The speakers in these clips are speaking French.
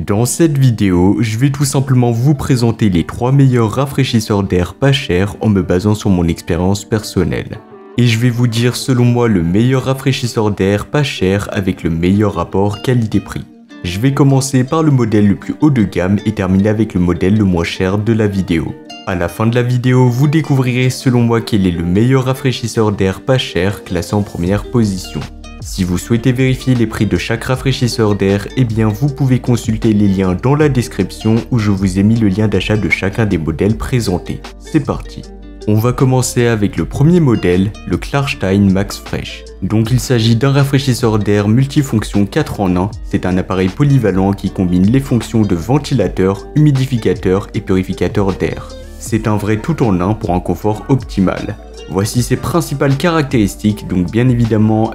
Dans cette vidéo, je vais tout simplement vous présenter les 3 meilleurs rafraîchisseurs d'air pas chers en me basant sur mon expérience personnelle. Et je vais vous dire selon moi le meilleur rafraîchisseur d'air pas cher avec le meilleur rapport qualité-prix. Je vais commencer par le modèle le plus haut de gamme et terminer avec le modèle le moins cher de la vidéo. À la fin de la vidéo, vous découvrirez selon moi quel est le meilleur rafraîchisseur d'air pas cher classé en première position. Si vous souhaitez vérifier les prix de chaque rafraîchisseur d'air, eh bien vous pouvez consulter les liens dans la description où je vous ai mis le lien d'achat de chacun des modèles présentés. C'est parti. On va commencer avec le premier modèle, le Klarstein Max Fresh. Donc il s'agit d'un rafraîchisseur d'air multifonction 4 en 1. C'est un appareil polyvalent qui combine les fonctions de ventilateur, humidificateur et purificateur d'air. C'est un vrai tout en un pour un confort optimal. Voici ses principales caractéristiques, donc bien évidemment,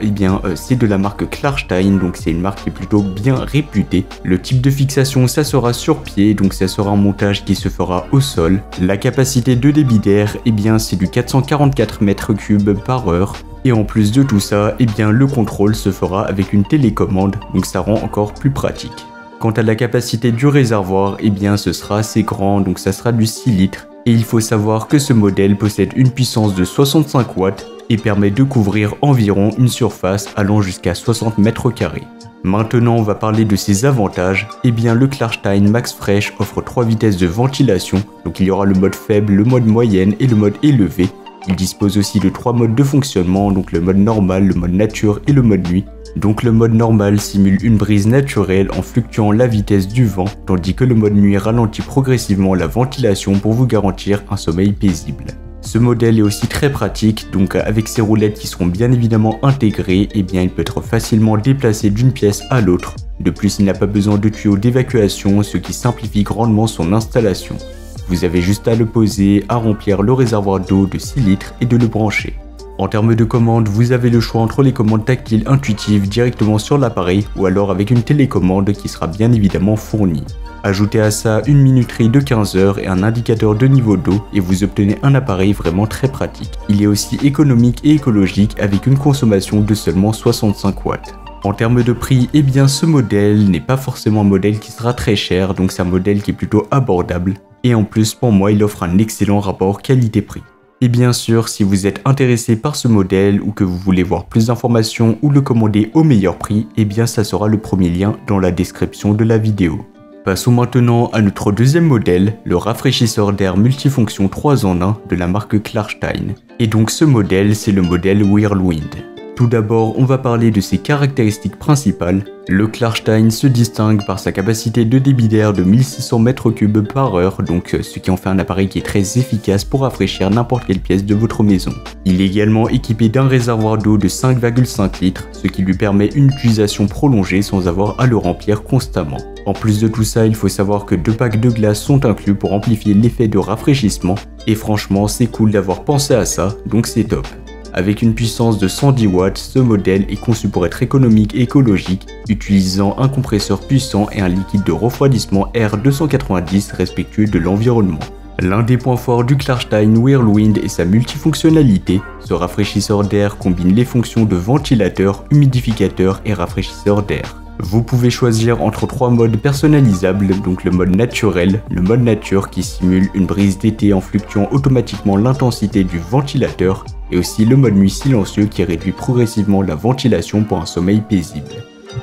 c'est de la marque Klarstein, donc c'est une marque qui est plutôt bien réputée. Le type de fixation, ça sera sur pied, donc ça sera un montage qui se fera au sol. La capacité de débit d'air, c'est du 444 m3 par heure. Et en plus de tout ça, le contrôle se fera avec une télécommande, donc ça rend encore plus pratique. Quant à la capacité du réservoir, ce sera assez grand, donc ça sera du 6 litres. Et il faut savoir que ce modèle possède une puissance de 65 watts et permet de couvrir environ une surface allant jusqu'à 60 mètres carrés. Maintenant, on va parler de ses avantages. Le Klarstein Max Fresh offre 3 vitesses de ventilation. Donc il y aura le mode faible, le mode moyenne et le mode élevé. Il dispose aussi de 3 modes de fonctionnement, donc le mode normal, le mode nature et le mode nuit. Donc le mode normal simule une brise naturelle en fluctuant la vitesse du vent, tandis que le mode nuit ralentit progressivement la ventilation pour vous garantir un sommeil paisible. Ce modèle est aussi très pratique, donc avec ses roulettes qui seront bien évidemment intégrées, il peut être facilement déplacé d'une pièce à l'autre. De plus, il n'a pas besoin de tuyaux d'évacuation, ce qui simplifie grandement son installation. Vous avez juste à le poser, à remplir le réservoir d'eau de 6 litres et de le brancher. En termes de commandes, vous avez le choix entre les commandes tactiles intuitives directement sur l'appareil ou alors avec une télécommande qui sera bien évidemment fournie. Ajoutez à ça une minuterie de 15 heures et un indicateur de niveau d'eau et vous obtenez un appareil vraiment très pratique. Il est aussi économique et écologique avec une consommation de seulement 65 watts. En termes de prix, ce modèle n'est pas forcément un modèle qui sera très cher, donc c'est un modèle qui est plutôt abordable. Et en plus, pour moi, il offre un excellent rapport qualité-prix. Et bien sûr, si vous êtes intéressé par ce modèle ou que vous voulez voir plus d'informations ou le commander au meilleur prix, ça sera le premier lien dans la description de la vidéo. Passons maintenant à notre deuxième modèle, le rafraîchisseur d'air multifonction 3 en 1 de la marque Klarstein. Et donc ce modèle, c'est le modèle Whirlwind. Tout d'abord, on va parler de ses caractéristiques principales. Le Klarstein se distingue par sa capacité de débit d'air de 1600 m3 par heure, donc ce qui en fait un appareil qui est très efficace pour rafraîchir n'importe quelle pièce de votre maison. Il est également équipé d'un réservoir d'eau de 5,5 litres, ce qui lui permet une utilisation prolongée sans avoir à le remplir constamment. En plus de tout ça, il faut savoir que 2 packs de glace sont inclus pour amplifier l'effet de rafraîchissement, et franchement c'est cool d'avoir pensé à ça, donc c'est top. Avec une puissance de 110 watts, ce modèle est conçu pour être économique et écologique, utilisant un compresseur puissant et un liquide de refroidissement R290 respectueux de l'environnement. L'un des points forts du Klarstein Whirlwind est sa multifonctionnalité. Ce rafraîchisseur d'air combine les fonctions de ventilateur, humidificateur et rafraîchisseur d'air. Vous pouvez choisir entre 3 modes personnalisables, donc le mode naturel, le mode nature qui simule une brise d'été en fluctuant automatiquement l'intensité du ventilateur, et aussi le mode nuit silencieux qui réduit progressivement la ventilation pour un sommeil paisible.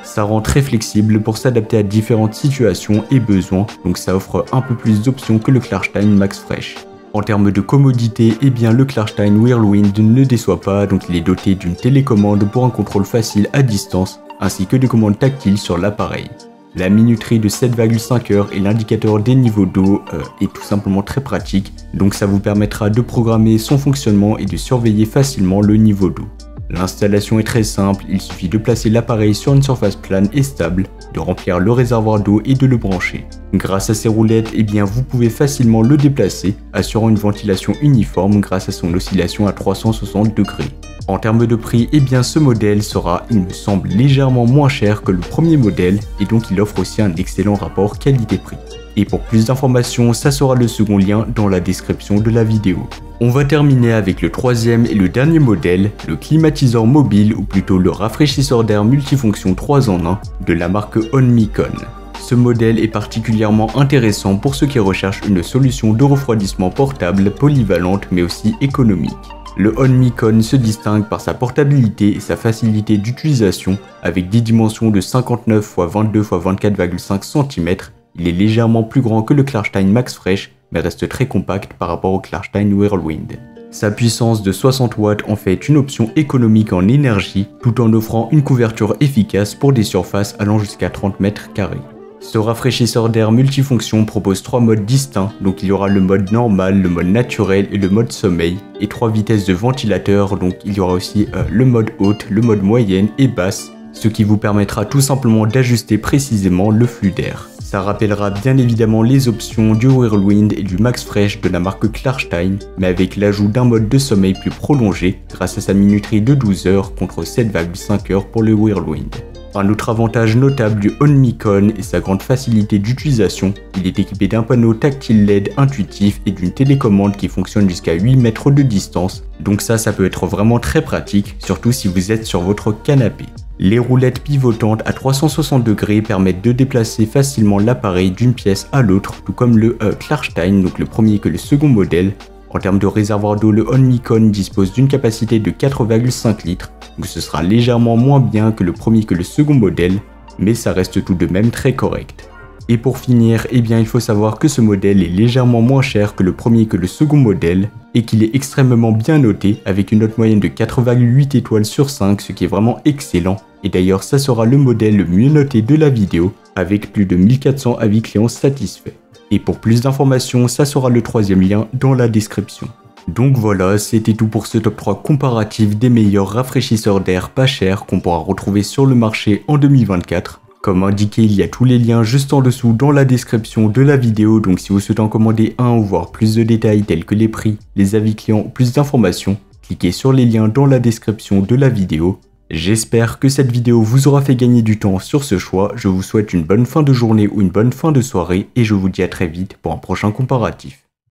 Ça rend très flexible pour s'adapter à différentes situations et besoins, donc ça offre un peu plus d'options que le Klarstein Max Fresh. En termes de commodité, le Klarstein Whirlwind ne déçoit pas, donc il est doté d'une télécommande pour un contrôle facile à distance, ainsi que de commandes tactiles sur l'appareil. La minuterie de 7,5 heures et l'indicateur des niveaux d'eau est tout simplement très pratique, donc ça vous permettra de programmer son fonctionnement et de surveiller facilement le niveau d'eau. L'installation est très simple, il suffit de placer l'appareil sur une surface plane et stable, de remplir le réservoir d'eau et de le brancher. Grâce à ces roulettes, vous pouvez facilement le déplacer, assurant une ventilation uniforme grâce à son oscillation à 360 degrés. En termes de prix, ce modèle sera, il me semble, légèrement moins cher que le premier modèle et donc il offre aussi un excellent rapport qualité-prix. Et pour plus d'informations, ça sera le second lien dans la description de la vidéo. On va terminer avec le troisième et le dernier modèle, le climatiseur mobile ou plutôt le rafraîchisseur d'air multifonction 3 en 1 de la marque Onmicon. Ce modèle est particulièrement intéressant pour ceux qui recherchent une solution de refroidissement portable, polyvalente mais aussi économique. Le OnMicon se distingue par sa portabilité et sa facilité d'utilisation avec des dimensions de 59 x 22 x 24,5 cm. Il est légèrement plus grand que le Klarstein MaxFresh mais reste très compact par rapport au Klarstein Whirlwind. Sa puissance de 60 watts en fait une option économique en énergie tout en offrant une couverture efficace pour des surfaces allant jusqu'à 30 mètres carrés. Ce rafraîchisseur d'air multifonction propose 3 modes distincts, donc il y aura le mode normal, le mode naturel et le mode sommeil, et 3 vitesses de ventilateur, donc il y aura aussi le mode haute, le mode moyenne et basse, ce qui vous permettra tout simplement d'ajuster précisément le flux d'air. Ça rappellera bien évidemment les options du Whirlwind et du MaxFresh de la marque Klarstein, mais avec l'ajout d'un mode de sommeil plus prolongé grâce à sa minuterie de 12 heures contre 7,5 heures pour le Whirlwind. Un autre avantage notable du OnMicon est sa grande facilité d'utilisation. Il est équipé d'un panneau tactile LED intuitif et d'une télécommande qui fonctionne jusqu'à 8 mètres de distance, donc ça peut être vraiment très pratique, surtout si vous êtes sur votre canapé. Les roulettes pivotantes à 360 degrés permettent de déplacer facilement l'appareil d'une pièce à l'autre, tout comme le Klarstein, donc le premier que le second modèle. En termes de réservoir d'eau, le OnMicon dispose d'une capacité de 4,5 litres, donc ce sera légèrement moins bien que le premier que le second modèle, mais ça reste tout de même très correct. Et pour finir, il faut savoir que ce modèle est légèrement moins cher que le premier que le second modèle, et qu'il est extrêmement bien noté, avec une note moyenne de 4,8 étoiles sur 5, ce qui est vraiment excellent. Et d'ailleurs, ça sera le modèle le mieux noté de la vidéo, avec plus de 1400 avis clients satisfaits. Et pour plus d'informations, ça sera le troisième lien dans la description. Donc voilà, c'était tout pour ce top 3 comparatif des meilleurs rafraîchisseurs d'air pas chers qu'on pourra retrouver sur le marché en 2024. Comme indiqué, il y a tous les liens juste en dessous dans la description de la vidéo, donc si vous souhaitez en commander un ou voir plus de détails tels que les prix, les avis clients ou plus d'informations, cliquez sur les liens dans la description de la vidéo. J'espère que cette vidéo vous aura fait gagner du temps sur ce choix, je vous souhaite une bonne fin de journée ou une bonne fin de soirée et je vous dis à très vite pour un prochain comparatif.